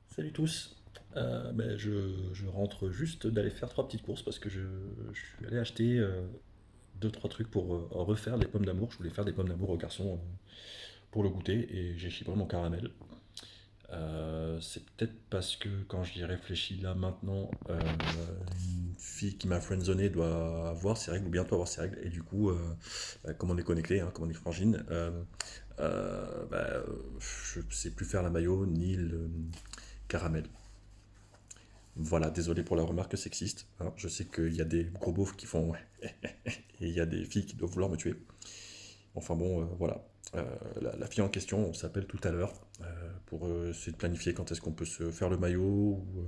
Salut tous. Je rentre juste d'aller faire trois petites courses parce que je suis allé acheter deux trois trucs pour refaire des pommes d'amour. Je voulais faire des pommes d'amour aux garçons pour le goûter et j'ai chippé mon caramel. C'est peut-être parce que quand j'y réfléchis là maintenant, une fille qui m'a friendzoné doit avoir ses règles ou bientôt avoir ses règles et du coup, comme on est connecté, hein, comme on est frangine, je sais plus faire la mayo ni le caramel. Voilà, désolé pour la remarque sexiste, hein. Je sais qu'il y a des gros beaufs qui font ouais, et il y a des filles qui doivent vouloir me tuer. Enfin bon, voilà. La fille en question, on s'appelle tout à l'heure pour essayer de planifier quand est-ce qu'on peut se faire le maillot, ou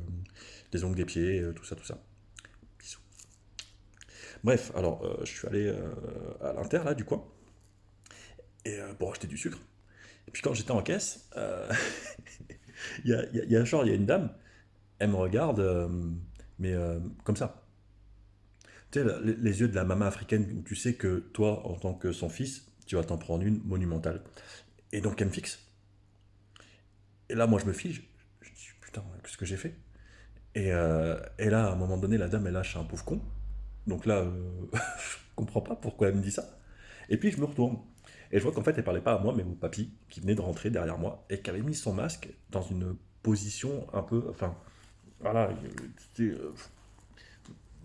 les ongles des pieds, tout ça, tout ça. Bisous. Bref, alors je suis allé à l'Inter là du coin et pour acheter du sucre. Et puis quand j'étais en caisse, il y a une dame, elle me regarde, mais comme ça. Tu sais, les yeux de la maman africaine où tu sais que toi, en tant que son fils, tu vas t'en prendre une monumentale. Et donc elle me fixe. Et là, moi, je me fige. Je dis, putain, qu'est-ce que j'ai fait? Et là, à un moment donné, la dame, elle lâche un pauvre con. Donc là, je comprends pas pourquoi elle me dit ça. Et puis, je me retourne. Et je vois qu'en fait, elle parlait pas à moi, mais au papy, qui venait de rentrer derrière moi, et qui avait mis son masque dans une position un peu. Enfin, voilà. c'était,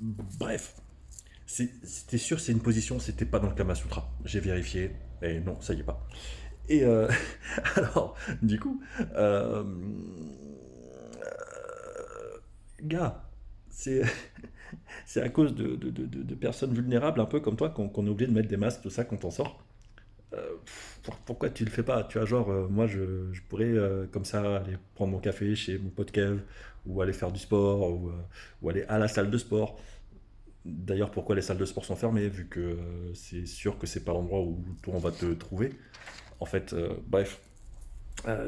Bref. C'était sûr, c'est une position, c'était pas dans le Kama Sutra. J'ai vérifié, et non, ça y est pas. Et alors, du coup, gars, c'est c'est à cause de personnes vulnérables, un peu comme toi, qu'on est obligé de mettre des masques, tout ça, quand on sort. Pourquoi tu le fais pas? Tu vois, genre, moi, je pourrais, comme ça, aller prendre mon café chez mon pote Kev, ou aller faire du sport, ou aller à la salle de sport. D'ailleurs, pourquoi les salles de sport sont fermées, vu que c'est sûr que c'est pas l'endroit où toi on va te trouver. En fait, bref,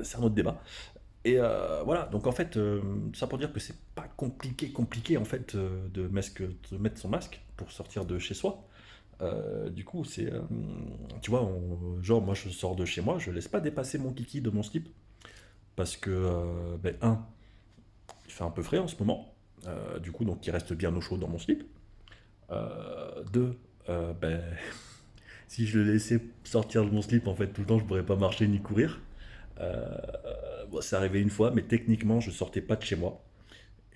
c'est un autre débat. Et voilà, donc en fait, ça pour dire que c'est pas compliqué en fait de mettre son masque pour sortir de chez soi. Du coup, tu vois, genre moi je sors de chez moi, je laisse pas dépasser mon kiki de mon slip parce que, il fait un peu frais en ce moment. Du coup, donc il reste bien au chaud dans mon slip. Deux, ben, si je le laissais sortir de mon slip en fait tout le temps, je pourrais pas marcher ni courir. Euh, Bon, c'est arrivé une fois, mais techniquement, je sortais pas de chez moi.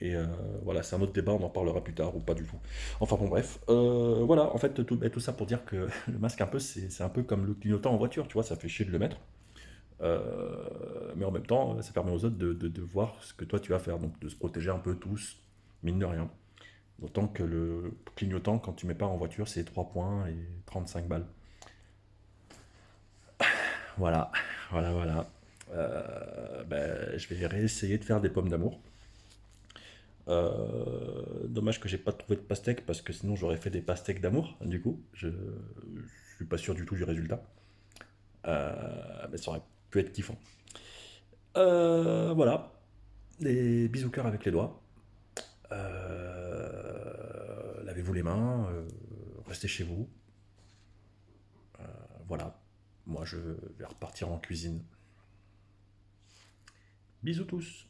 Et voilà, c'est un autre débat, on en parlera plus tard ou pas du tout. Enfin bon, bref. Voilà, en fait, tout ça pour dire que le masque, un peu, c'est un peu comme le clignotant en voiture, tu vois, ça fait chier de le mettre. Mais en même temps, ça permet aux autres de voir ce que toi tu vas faire, donc de se protéger un peu tous, mine de rien. D'autant que le clignotant, quand tu mets pas en voiture, c'est 3 points et 35 balles. Voilà, voilà. Je vais réessayer de faire des pommes d'amour. Dommage que j'ai pas trouvé de pastèque parce que sinon j'aurais fait des pastèques d'amour. Du coup, je suis pas sûr du tout du résultat. Mais ça aurait pu être kiffant. Voilà, des bisous cœur avec les doigts. Lavez-vous les mains, restez chez vous. Voilà, moi je vais repartir en cuisine. Bisous tous.